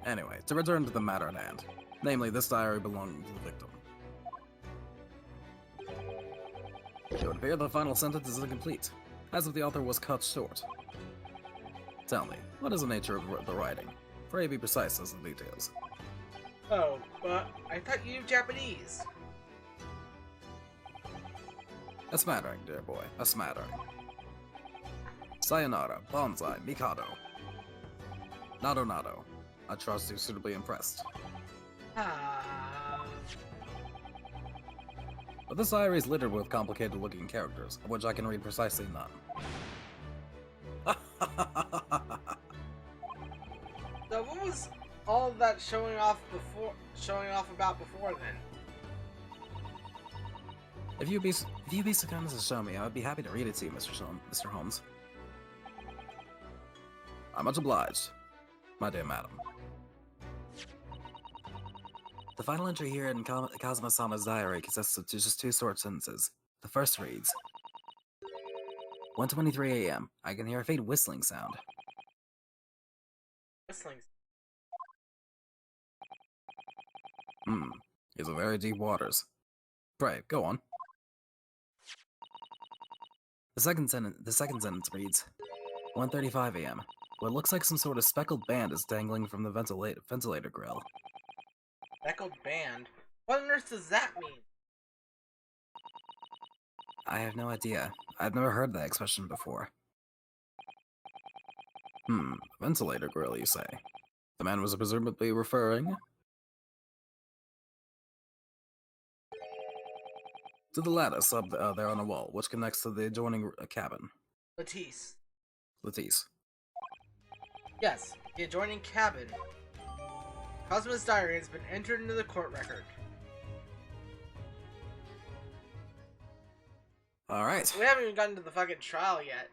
Anyway, to return to the matter at hand. Namely, this diary belonged to the victim. It would appear the final sentence is incomplete, as if the author was cut short. Tell me, what is the nature of the writing? Pray be precise as the details. Oh, but I thought you knew Japanese. A smattering, dear boy, a smattering. Sayonara, bonsai, mikado. Nado nado. I trust you're suitably impressed. Ah. But this diary is littered with complicated-looking characters, of which I can read precisely none. So what was all of that showing off about before then? If you'd be so kind as to show me, I would be happy to read it to you, Mr. Holmes. I'm much obliged, my dear madam. The final entry here in Kazuma-sama's diary consists of just two short sentences. The first reads, 1:23 a.m. I can hear a faint whistling sound. Whistling. These are very deep waters. Pray, go on. The second sentence reads, 1:35 a.m. What looks like some sort of speckled band is dangling from the ventilator grill. Speckled band? What on earth does that mean? I have no idea. I've never heard that expression before. Ventilator grill, you say? The man was presumably referring to the lattice up there on the wall, which connects to the adjoining cabin. Lattice. Lattice. Yes, the adjoining cabin. Kazuma's diary has been entered into the court record. Alright. We haven't even gotten to the fucking trial yet.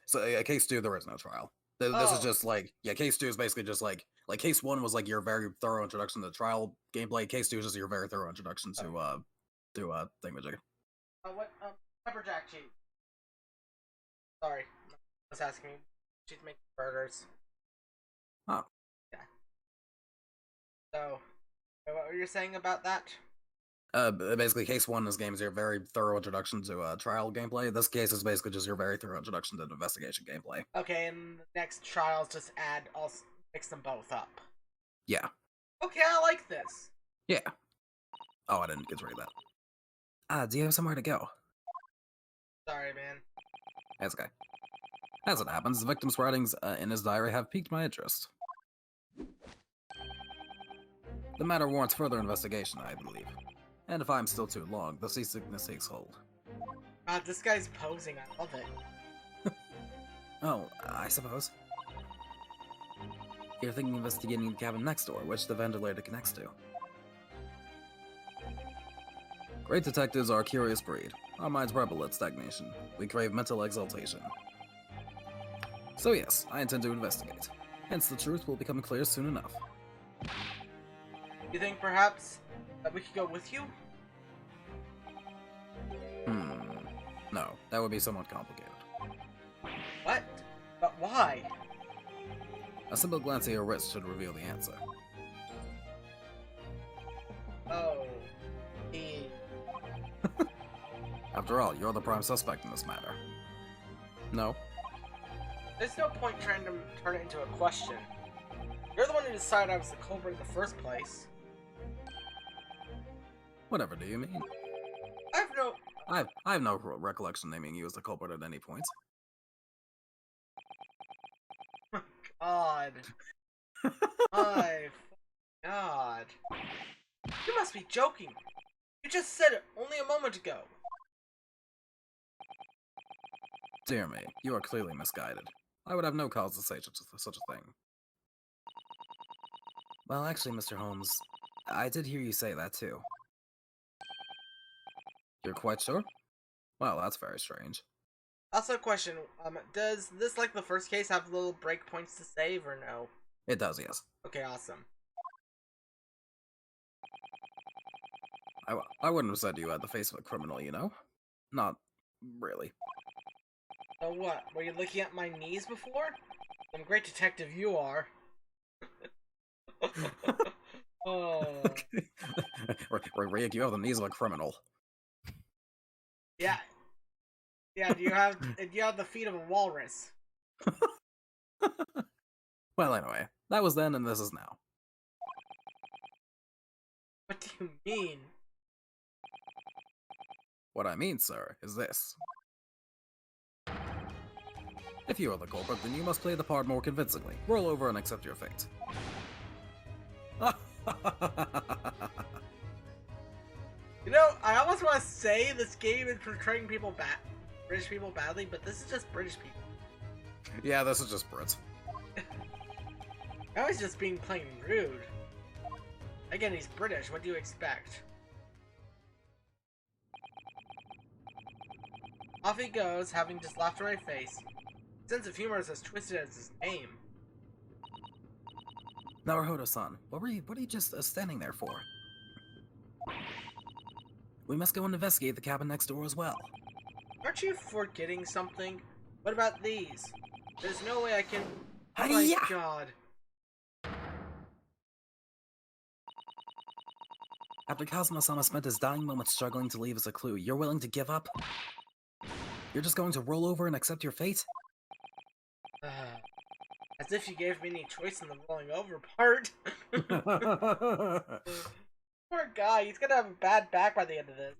So case 2, there is no trial. This is just like, case 2 is basically just like case 1 was like your very thorough introduction to the trial gameplay. Case 2 is just your very thorough introduction to thingamajig. Pepperjack cheese. Sorry, I was asking. She's making burgers. Oh. Yeah. So, what were you saying about that? Basically, case 1 in this game is your very thorough introduction to trial gameplay. This case is basically just your very thorough introduction to investigation gameplay. Okay, and the next trials just mix them both up. Yeah. Okay, I like this. Yeah. Oh, I didn't get to read that. Do you have somewhere to go? Sorry, man. That's okay. As it happens, the victim's writings in his diary have piqued my interest. The matter warrants further investigation, I believe. And if I'm still too long, the seasickness takes hold. God, this guy's posing. I love it. Oh, I suppose. You're thinking of investigating the cabin next door, which the ventilator connects to. Great detectives are a curious breed. Our minds rebel at stagnation. We crave mental exaltation. So yes, I intend to investigate. Hence, the truth will become clear soon enough. You think perhaps that we could go with you? No, that would be somewhat complicated. What? But why? A simple glance at your wrist should reveal the answer. Oh. After all, you're the prime suspect in this matter. No? There's no point trying to turn it into a question. You're the one who decided I was the culprit in the first place. Whatever do you mean? I have no recollection naming you as the culprit at any point. God. My God. You must be joking. You just said it only a moment ago. Dear me, you are clearly misguided. I would have no cause to say such a thing. Well, actually, Mr. Holmes, I did hear you say that too. You're quite sure? Well, that's very strange. Also a question, does this, like the first case, have little breakpoints to save, or no? It does, yes. Okay, awesome. I wouldn't have said you had the face of a criminal, you know? Not really. So what, were you looking at my knees before? I'm a great detective you are. Oh. Rick, you have the knees of a criminal. Yeah. Yeah, do you have the feet of a walrus? Well, anyway, that was then and this is now. What do you mean? What I mean, sir, is this. If you are the culprit, then you must play the part more convincingly. Roll over and accept your fate. You know, I almost want to say this game is portraying British people badly, but this is just British people. Yeah, this is just Brits. I was just being plain rude. Again, he's British. What do you expect? Off he goes, having just laughed in my face. Sense of humor is as twisted as his name. Naruhodo-san, what are you just standing there for? We must go and investigate the cabin next door as well. Aren't you forgetting something? What about these? There's no way I can... Oh my Hi-ya! god. After Kazuma-sama spent his dying moments struggling to leave us a clue, you're willing to give up? You're just going to roll over and accept your fate? As if you gave me any choice in the rolling over part. Poor guy, he's gonna have a bad back by the end of this.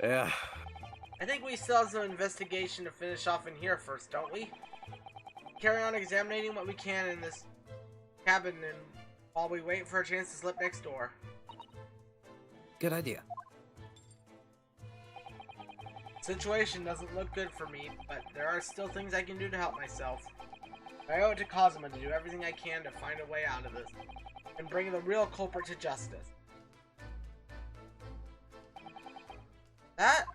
Yeah. I think we still have some investigation to finish off in here first, don't we? Carry on examining what we can in this cabin and while we wait for a chance to slip next door. Good idea. Situation doesn't look good for me, but there are still things I can do to help myself. I owe it to Kazuma to do everything I can to find a way out of this and bring the real culprit to justice. That?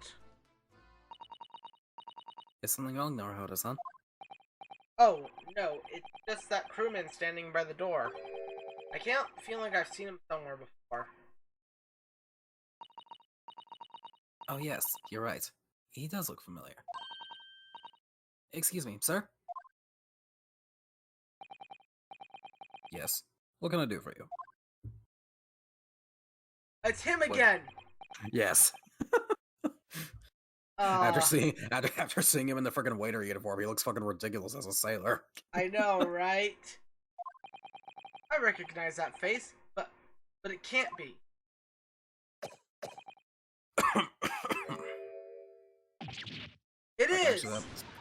Is something wrong, Naruhodo-san? Oh, no, it's just that crewman standing by the door. I can't feel like I've seen him somewhere before. Oh yes, you're right. He does look familiar. Excuse me, sir? Yes. What can I do for you? It's him again! Yes. After seeing him in the freaking waiter uniform, he looks fucking ridiculous as a sailor. I know, right? I recognize that face, but it can't be. It is!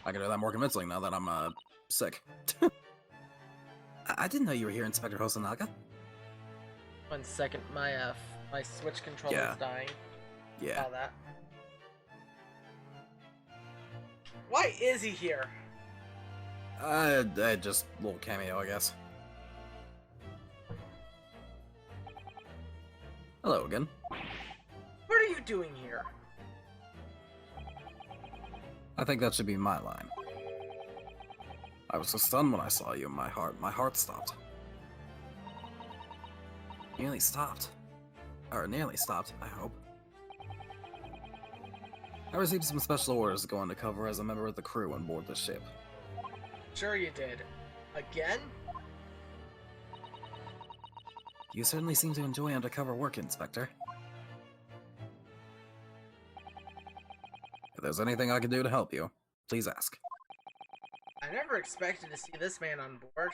I can do that more convincingly now that I'm sick. I didn't know you were here, Inspector Hosonaga. 1 second, my Switch controller is dying. Yeah. Saw that. Why is he here? Just a little cameo, I guess. Hello again. What are you doing here? I think that should be my line. I was so stunned when I saw you, my heart stopped. Nearly stopped. Or nearly stopped, I hope. I received some special orders to go undercover as a member of the crew on board the ship. Sure you did. Again? You certainly seem to enjoy undercover work, Inspector. If there's anything I can do to help you, please ask. I never expected to see this man on board.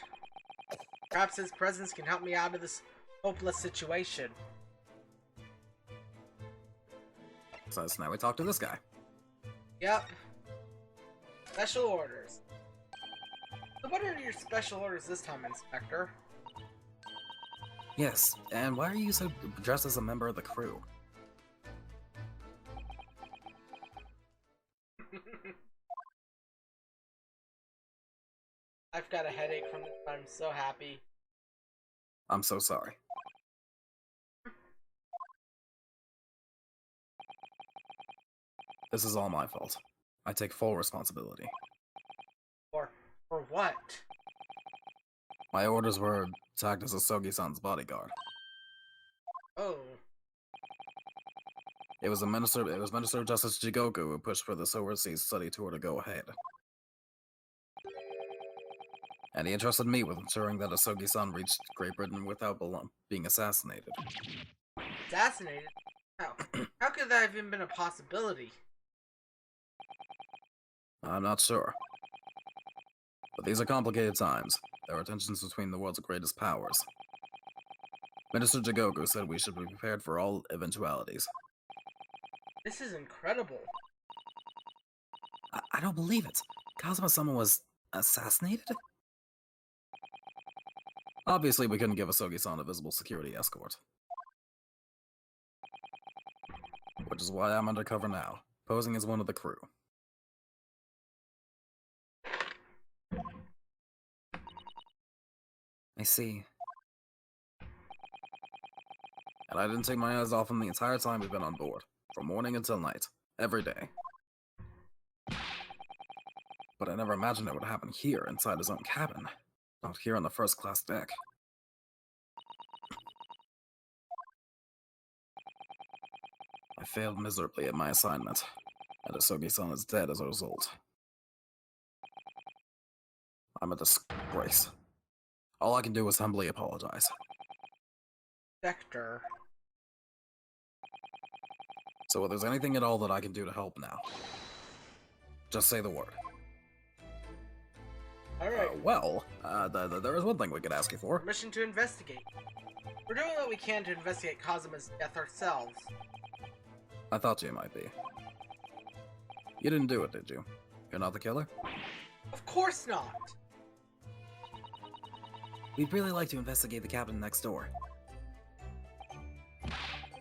Perhaps his presence can help me out of this hopeless situation. So now we talk to this guy. Yep. Special orders. So what are your special orders this time, Inspector? Yes, and why are you so dressed as a member of the crew? I've got a headache from this. I'm so happy. I'm so sorry. This is all my fault. I take full responsibility. For what? My orders were to act as Asogi-san's bodyguard. Oh. It was Minister of Justice Jigoku who pushed for this overseas study tour to go ahead. And he entrusted me with ensuring that Asogi-san reached Great Britain without being assassinated. Assassinated? How? How could that have even been a possibility? I'm not sure. But these are complicated times. There are tensions between the world's greatest powers. Minister Jigoku said we should be prepared for all eventualities. This is incredible. I don't believe it. Kazuma-sama was assassinated? Obviously, we couldn't give Asogi-san a visible security escort. Which is why I'm undercover now, posing as one of the crew. I see. And I didn't take my eyes off him the entire time we've been on board, from morning until night, every day. But I never imagined it would happen here, inside his own cabin. Not here on the first-class deck. I failed miserably at my assignment, and Asogi-san is dead as a result. I'm a disgrace. All I can do is humbly apologize. Vector. So if there's anything at all that I can do to help now, just say the word. Alright. There is one thing we could ask you for. Permission to investigate. We're doing what we can to investigate Kazuma's death ourselves. I thought you might be. You didn't do it, did you? You're not the killer? Of course not! We'd really like to investigate the cabin next door.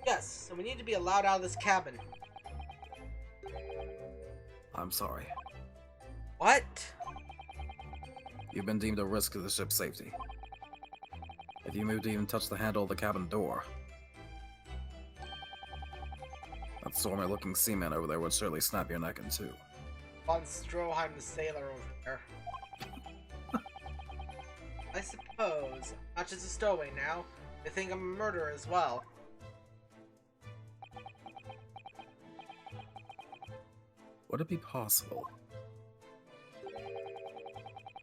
Yes, and we need to be allowed out of this cabin. I'm sorry. What? You've been deemed a risk to the ship's safety. If you move to even touch the handle of the cabin door, that stormy-looking seaman over there would surely snap your neck in two. Von Stroheim the sailor over there. I suppose, not just a stowaway now, they think I'm a murderer as well. Would it be possible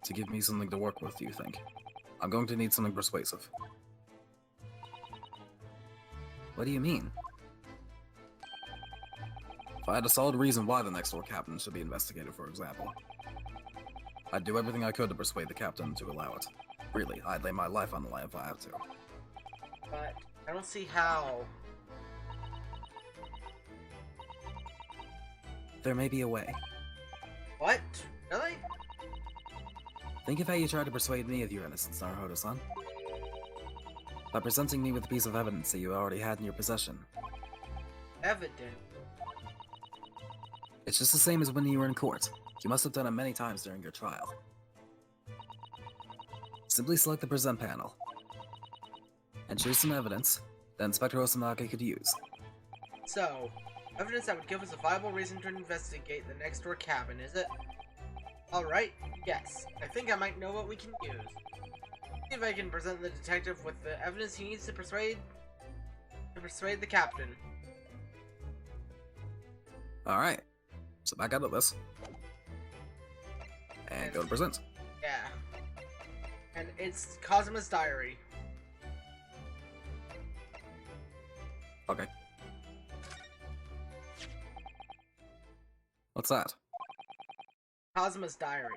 to give me something to work with, do you think? I'm going to need something persuasive. What do you mean? If I had a solid reason why the next door captain should be investigated, for example, I'd do everything I could to persuade the captain to allow it. Really, I'd lay my life on the line if I have to. But I don't see how. There may be a way. What? Really? Think of how you tried to persuade me of your innocence, Naruhodo-san. By presenting me with a piece of evidence that you already had in your possession. Evident? It's just the same as when you were in court. You must have done it many times during your trial. Simply select the present panel, and choose some evidence that Inspector Osanaka could use. So, evidence that would give us a viable reason to investigate the next door cabin, is it? Alright, yes. I think I might know what we can use. See if I can present the detective with the evidence he needs to persuade the captain. Alright, so back out of this. And go to present. Yeah. And it's Kazuma's diary. Okay. What's that? Kazuma's diary.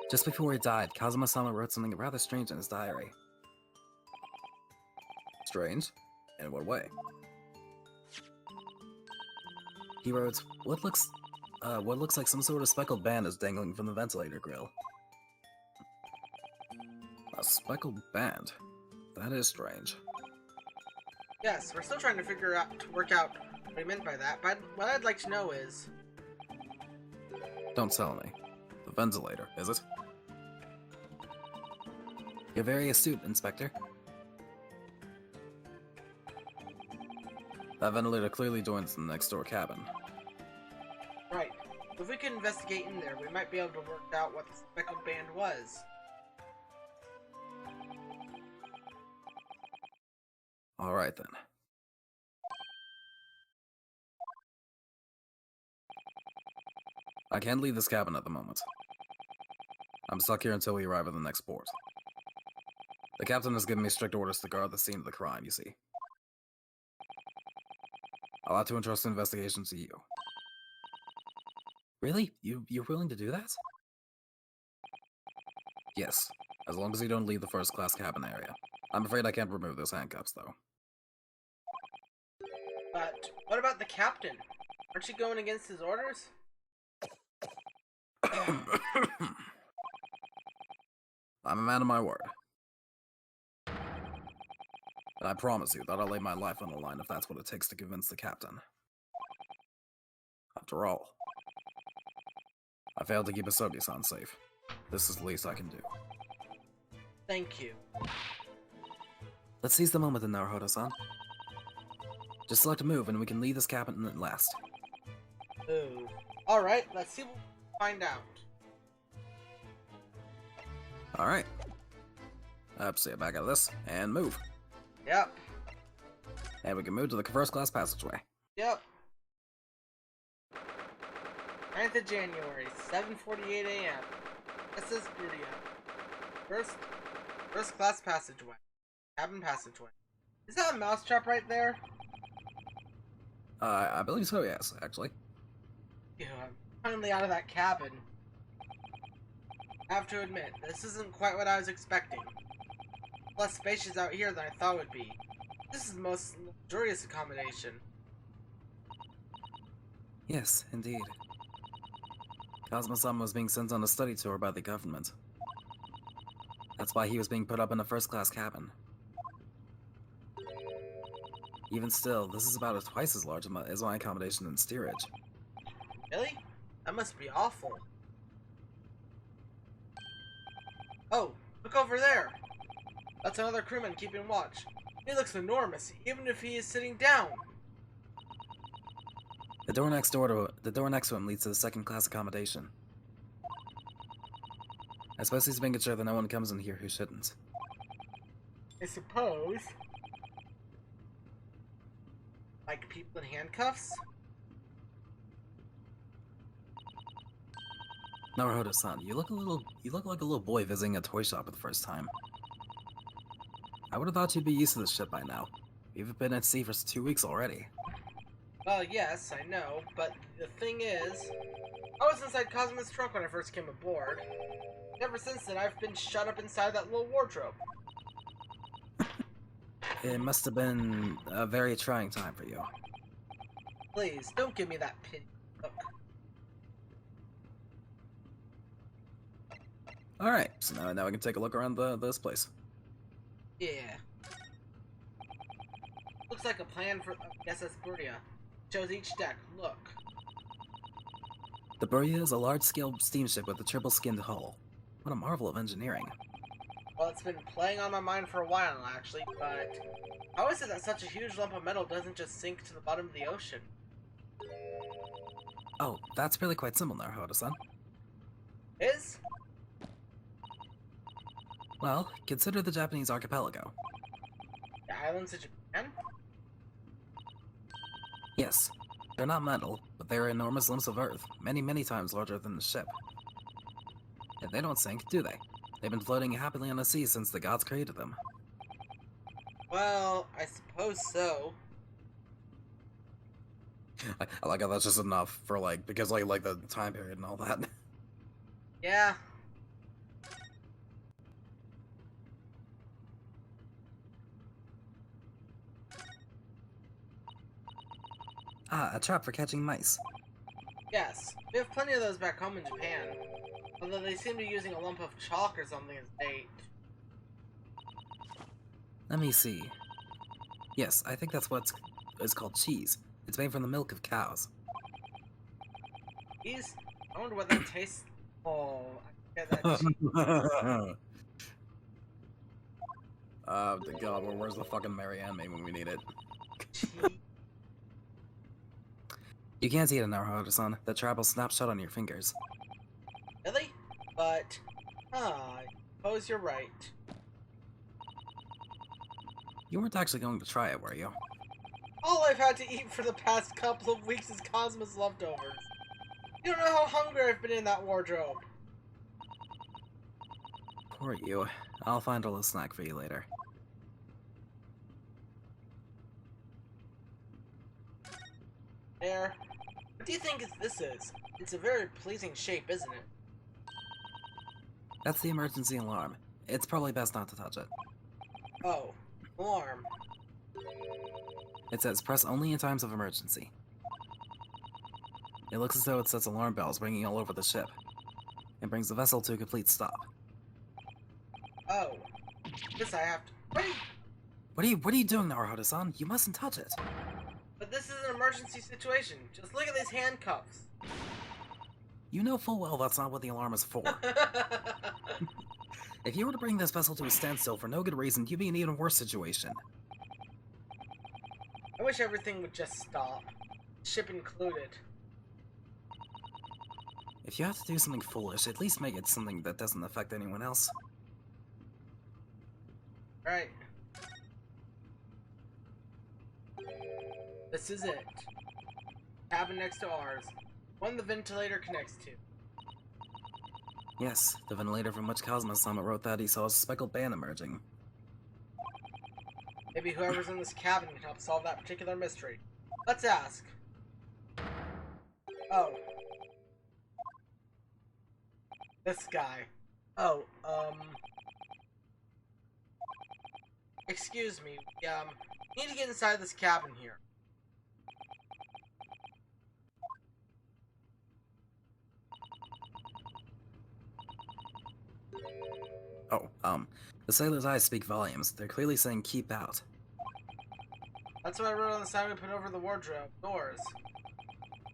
Just before he died, Kazuma-sama wrote something rather strange in his diary. Strange? In what way? He wrote, what looks like some sort of speckled band is dangling from the ventilator grill. A speckled band? That is strange. Yes, we're still trying to work out what he meant by that, but what I'd like to know is... Don't tell me. The ventilator, is it? You're very astute, Inspector. That ventilator clearly joins the next door cabin. Right. If we could investigate in there, we might be able to work out what the speckled band was. Alright then. I can't leave this cabin at the moment. I'm stuck here until we arrive at the next port. The captain has given me strict orders to guard the scene of the crime, you see. I'll have to entrust the investigation to you. Really? You're willing to do that? Yes, as long as you don't leave the first-class cabin area. I'm afraid I can't remove those handcuffs, though. But what about the captain? Aren't you going against his orders? I'm a man of my word. And I promise you that I'll lay my life on the line if that's what it takes to convince the captain. After all, I failed to keep Asobi-san safe. This is the least I can do. Thank you. Let's seize the moment then, Naruhodo-san. Just select a move and we can leave this cabin at last. Ooh. Alright, let's see what we find out. Alright. Sit back out of this, and move. Yep. And we can move to the first class passageway. Yep. 9th of January, 7:48 a.m. This is Brudia. First class passageway. Cabin passageway. Is that a mousetrap right there? I believe so, yes, actually. Yeah, I'm finally out of that cabin. I have to admit, this isn't quite what I was expecting. Less spacious out here than I thought it would be. This is the most luxurious accommodation. Yes, indeed. Kazuma-sama was being sent on a study tour by the government. That's why he was being put up in a first-class cabin. Even still, this is about twice as large as my accommodation in steerage. Really? That must be awful. Oh, look over there! That's another crewman keeping watch. He looks enormous, even if he is sitting down. The door next to him leads to the second-class accommodation. I suppose he's making sure that no one comes in here who shouldn't. I suppose. Like people in handcuffs? Naruhodo-san, you look like a little boy visiting a toy shop for the first time. I would have thought you'd be used to this shit by now. You've been at sea for 2 weeks already. Well, yes, I know, but the thing is, I was inside Kazuma's trunk when I first came aboard. Ever since then, I've been shut up inside that little wardrobe. It must have been a very trying time for you. Please, don't give me that pity look. Alright, so now we can take a look around this place. Yeah. Looks like a plan for SS Buria. Shows each deck. Look. The Buria is a large-scale steamship with a triple-skinned hull. What a marvel of engineering. Well, it's been playing on my mind for a while, actually, but how is it that such a huge lump of metal doesn't just sink to the bottom of the ocean? Oh, that's really quite simple, Naruhodo-san. Is? Well, consider the Japanese archipelago. The islands of Japan? Yes, they're not metal, but they're enormous lumps of earth, many, many times larger than the ship. And they don't sink, do they? They've been floating happily on the sea since the gods created them. Well, I suppose so. I like how that's just enough for, because the time period and all that. Yeah. Ah, a trap for catching mice. Yes, we have plenty of those back home in Japan. Although they seem to be using a lump of chalk or something as bait. Let me see. Yes, I think that's what is called cheese. It's made from the milk of cows. Cheese? I wonder what that tastes. Oh, I get that cheese. God, where's the fucking Marianne made when we need it? Cheese. You can't eat it now, Naruhodo-san. The trap will snap shut on your fingers. Really? But, I suppose you're right. You weren't actually going to try it, were you? All I've had to eat for the past couple of weeks is Cosmo's leftovers. You don't know how hungry I've been in that wardrobe. Poor you. I'll find a little snack for you later. There. What do you think this is? It's a very pleasing shape, isn't it? That's the emergency alarm. It's probably best not to touch it. Oh, alarm. It says press only in times of emergency. It looks as though it sets alarm bells ringing all over the ship. It brings the vessel to a complete stop. Oh. This I have to... What are you doing, Naruhodo-san? You mustn't touch it. But this is an emergency situation. Just look at these handcuffs. You know full well that's not what the alarm is for. If you were to bring this vessel to a standstill for no good reason, you'd be in an even worse situation. I wish everything would just stop. Ship included. If you have to do something foolish, at least make it something that doesn't affect anyone else. Right. This is it. Cabin next to ours. One the ventilator connects to. Yes, the ventilator from which Cosmo-sama wrote that he saw a speckled band emerging. Maybe whoever's in this cabin can help solve that particular mystery. Let's ask. Oh. This guy. Oh, excuse me. Need to get inside this cabin here. Oh, the sailor's eyes speak volumes. They're clearly saying keep out. That's what I wrote on the sign we put over the wardrobe doors.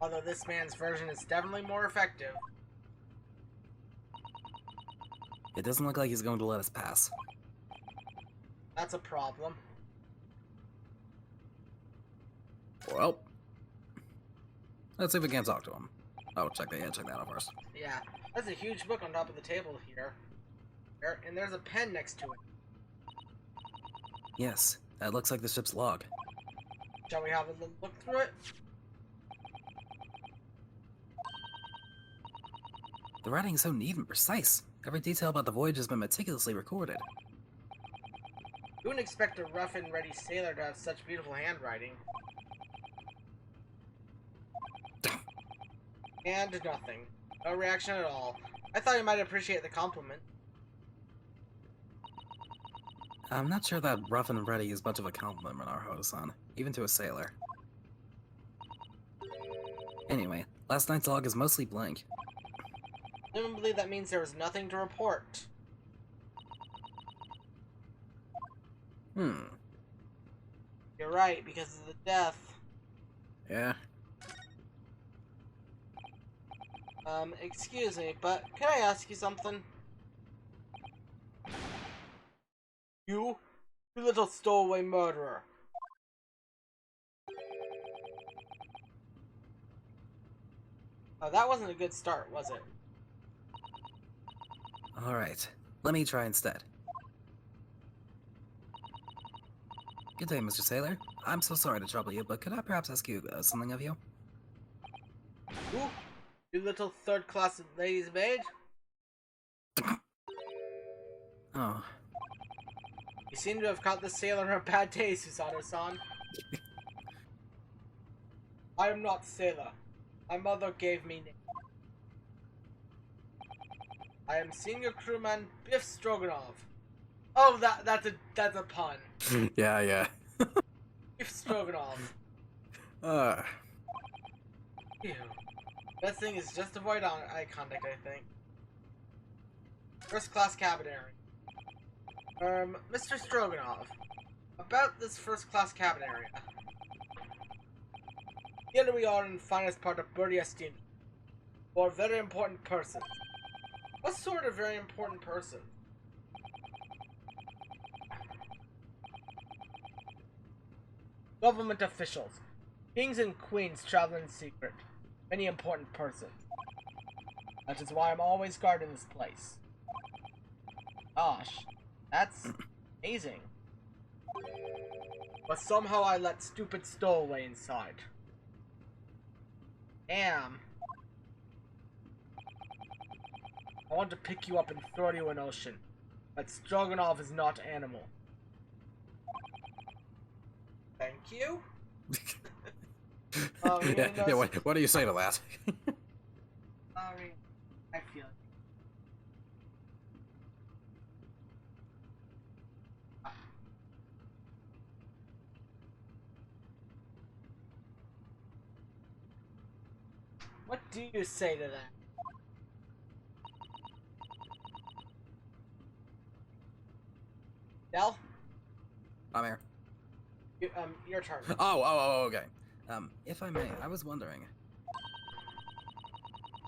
Although this man's version is definitely more effective. It doesn't look like he's going to let us pass. That's a problem. Well, let's see if we can't talk to him. Oh, check that out first. Yeah, that's a huge book on top of the table here. And there's a pen next to it. Yes, that looks like the ship's log. Shall we have a look through it? The writing is so neat and precise. Every detail about the voyage has been meticulously recorded. You wouldn't expect a rough and ready sailor to have such beautiful handwriting. And nothing. No reaction at all. I thought you might appreciate the compliment. I'm not sure that rough and ready is much of a compliment, Naruhodo-san, even to a sailor. Anyway, last night's log is mostly blank. I don't believe that means there was nothing to report. You're right, because of the death. Yeah? Excuse me, but can I ask you something? You little stowaway murderer. Oh, that wasn't a good start, was it? Alright, let me try instead. Good day, Mr. Sailor. I'm so sorry to trouble you, but could I perhaps ask you something of you? Ooh, you little third-class lady's maid? Oh. You seem to have caught this sailor on a bad day, Susanoo-san. I am not sailor. My mother gave me name. I am senior crewman Biff Stroganoff. Oh, that's a pun. Yeah. Biff Stroganoff. Ew. Best thing is just avoid eye contact, I think. First class cabin area. Mr. Stroganoff. About this first class cabin area. Here we are in the finest part of Burdiestine. For a very important person. What sort of very important person? Government officials. Kings and queens travel in secret. Many important persons. That is why I'm always guarding this place. Gosh, that's amazing. But somehow I let stupid stowaway inside. Damn. I want to pick you up and throw you in ocean. But Stroganoff is not animal. Thank you. Yeah, what do you say to that? Sorry, I feel it. What do you say to that? Del? I'm here. Your turn. Okay. If I may, I was wondering,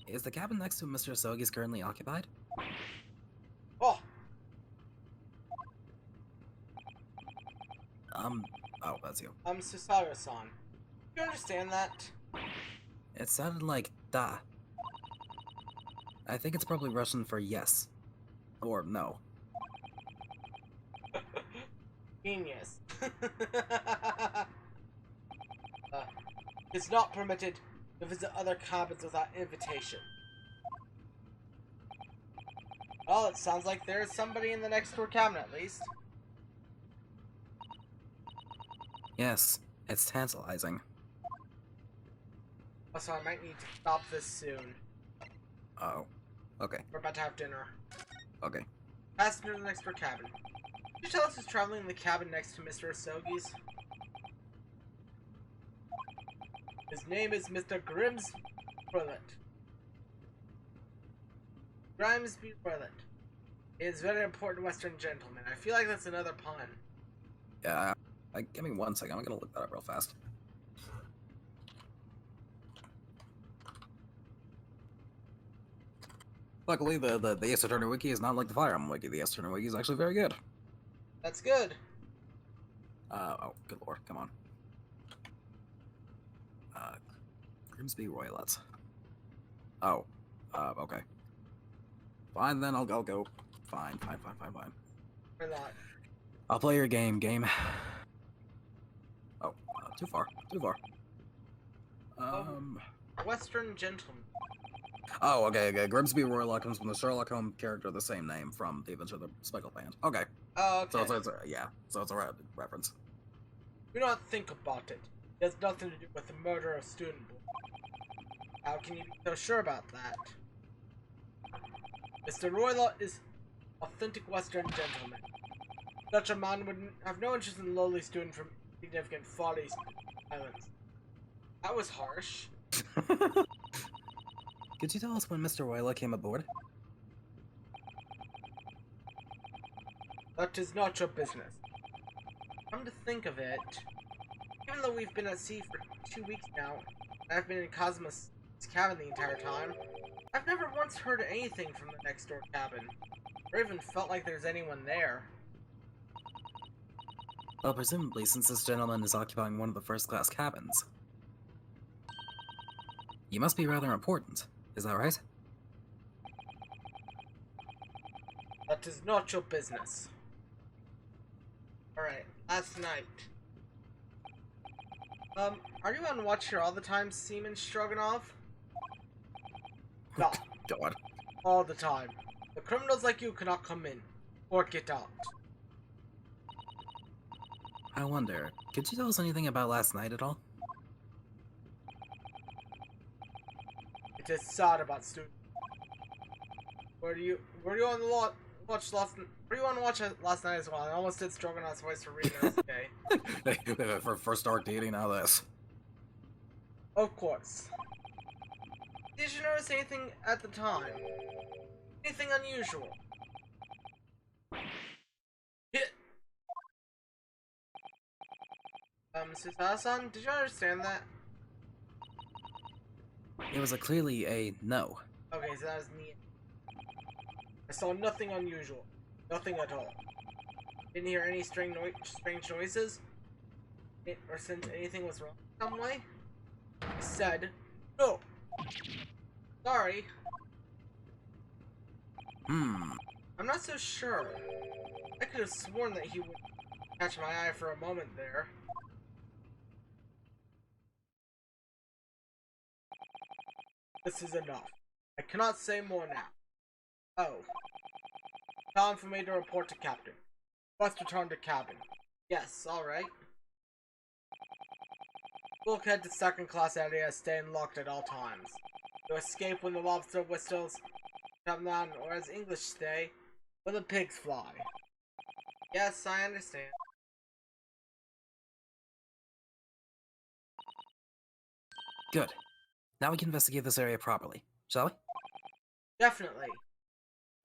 is the cabin next to Mr. Sogi's currently occupied? Oh! Oh, that's you. Susaru-san. Do you understand that? It sounded like da. I think it's probably Russian for yes. Or no. Genius. It's not permitted to visit other cabins without invitation. Well, it sounds like there's somebody in the next door cabin at least. Yes, it's tantalizing. Also, I might need to stop this soon. Oh. Okay. We're about to have dinner. Okay. Passenger to the next door cabin. Could you tell us who's traveling in the cabin next to Mr. Asogi's? His name is Mr. Grimsby Roylett. Grimsby Roylett. He is a very important Western gentleman. I feel like that's another pun. Yeah. Give me 1 second. I'm gonna look that up real fast. Luckily, the Ace Attorney Wiki is not like the Fire Emblem Wiki. The Ace Attorney Wiki is actually very good. That's good. Oh, good lord, come on. Grimsby Roylett. Oh, okay. Fine, then I'll go. Fine. Or not. I'll play your game. Oh, too far. Western gentleman. Oh, okay. Grimsby Roylott comes from the Sherlock Holmes character, the same name from The Adventure of the Speckled Band. Okay. Oh, okay. So it's a reference. Do not think about it. It has nothing to do with the murder of student boy. How can you be so sure about that? Mr. Roylott is authentic Western gentleman. Such a man would have no interest in lowly student from insignificant follies islands. That was harsh. Could you tell us when Mr. Roylott came aboard? That is not your business. Come to think of it, even though we've been at sea for 2 weeks now, and I've been in Cosmo's cabin the entire time, I've never once heard anything from the next door cabin, or even felt like there's anyone there. Well, presumably, since this gentleman is occupying one of the first-class cabins, you must be rather important. Is that right? That is not your business. Alright, last night. Are you on watch here all the time, Seaman Stroganoff? No. God. All the time. The criminals like you cannot come in, or get out. I wonder, could you tell us anything about last night at all? It is sad about students. Were you on the watch last night as well? I almost did Stroganoff's voice for readers, okay? For start dating, now this. Of course. Did you notice anything at the time? Anything unusual? Hit! Susaru-san, did you understand that? It was clearly a no. Okay, so that was me. I saw nothing unusual. Nothing at all. Didn't hear any strange noises? Or sense anything was wrong in some way? I said, no! Sorry. I'm not so sure. I could have sworn that he would catch my eye for a moment there. This is enough. I cannot say more now. Oh. Time for me to report to Captain. Must return to cabin. Yes, alright. Bulkhead to second class area, staying locked at all times. To escape when the lobster whistles, come down, or as English say, when the pigs fly. Yes, I understand. Good. Now we can investigate this area properly, shall we? Definitely.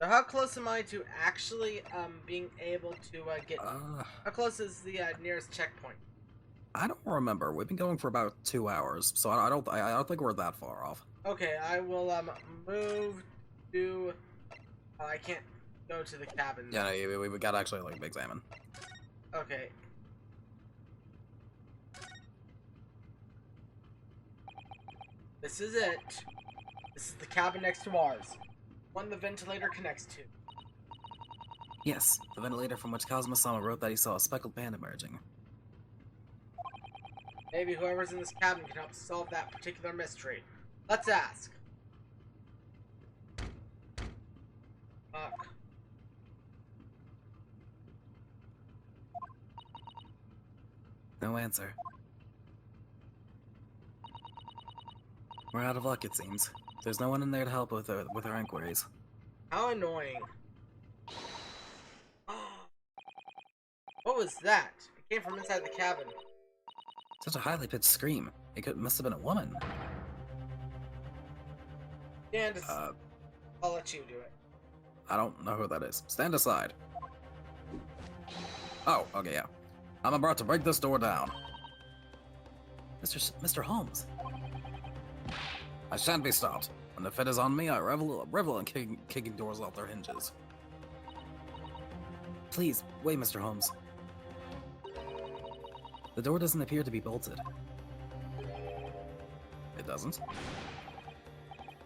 So how close am I to actually being able to get? How close is the nearest checkpoint? I don't remember. We've been going for about 2 hours, so I don't think we're that far off. Okay, I will move to. I can't go to the cabin. Yeah, no, we gotta actually like examine. Okay. This is it. This is the cabin next to ours. One the ventilator connects to. Yes, the ventilator from which Kazuma-sama wrote that he saw a speckled band emerging. Maybe whoever's in this cabin can help solve that particular mystery. Let's ask. Fuck. No answer. We're out of luck, it seems. There's no one in there to help with our inquiries. How annoying. What was that? It came from inside the cabin. Such a highly pitched scream. Must have been a woman. Stand aside. I'll let you do it. I don't know who that is. Stand aside. Oh, okay, yeah. I'm about to break this door down. Mr. Holmes. I shan't be stopped. When the fit is on me, I revel in kicking doors off their hinges. Please, wait, Mr. Holmes. The door doesn't appear to be bolted. It doesn't?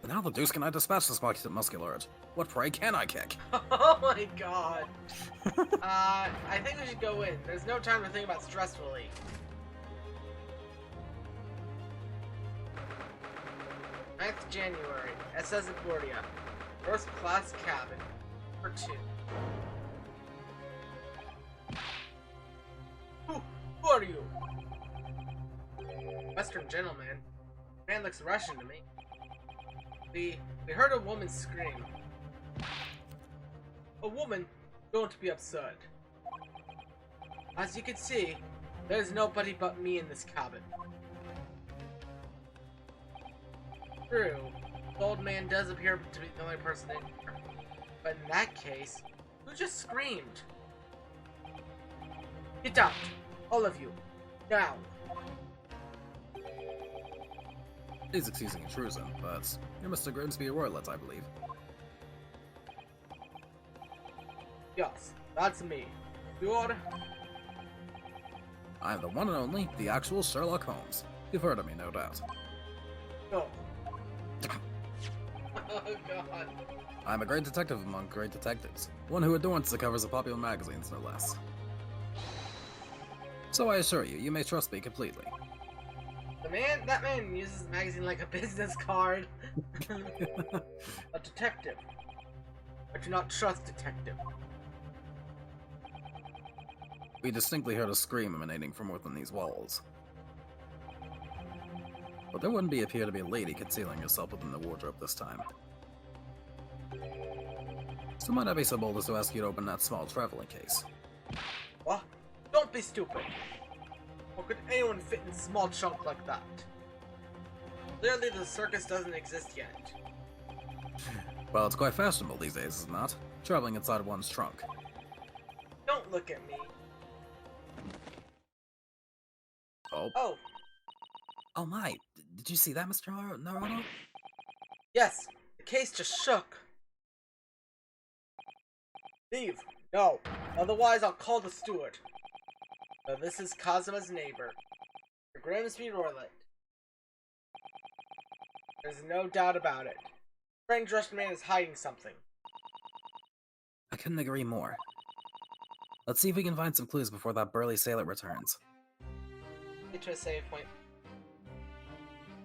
Then how the deuce can I dispatch this muscular urge? What prey can I kick? Oh my god. I think we should go in. There's no time to think about stress relief. January, SS Acordia. First class cabin. For 2. Who are you? Western gentleman. Man looks Russian to me. We heard a woman scream. A woman? Don't be absurd. As you can see, there's nobody but me in this cabin. True, the old man does appear to be the only person in here. But in that case, who just screamed? Get out! All of you! Now! Please excuse intrusion, but you're Mr. Grimsby Roylett, I believe. Yes, that's me. You're... I'm the one and only, the actual Sherlock Holmes. You've heard of me, no doubt. No. Oh god. I'm a great detective among great detectives. One who adorns the covers of popular magazines, no less. So I assure you, you may trust me completely. That man uses the magazine like a business card. A detective. I do not trust detective. We distinctly heard a scream emanating from within these walls. But there wouldn't appear to be a lady concealing herself within the wardrobe this time. So might I be so bold as to ask you to open that small traveling case? What? Don't be stupid. How could anyone fit in a small trunk like that? Clearly the circus doesn't exist yet. Well, it's quite fashionable these days, is it not? Traveling inside one's trunk. Don't look at me. Oh. Oh. Oh my, did you see that, Mr. Naruto? Yes, the case just shook. Leave. No. Otherwise I'll call the steward. Now this is Kazuma's neighbor, the Grimsby Roylett. There's no doubt about it. Strange Russian man is hiding something. I couldn't agree more. Let's see if we can find some clues before that burly sailor returns. Get to a save point.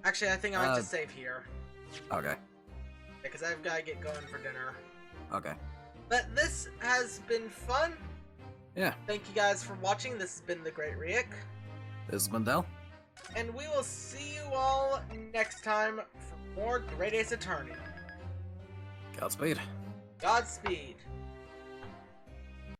Actually, I think I might just save here. Okay. Because I've got to get going for dinner. Okay. But this has been fun. Yeah, Thank you guys for watching. This has been the GreatRieck. this is Mendel. And we will see you all next time for more Great Ace Attorney. Godspeed. Godspeed.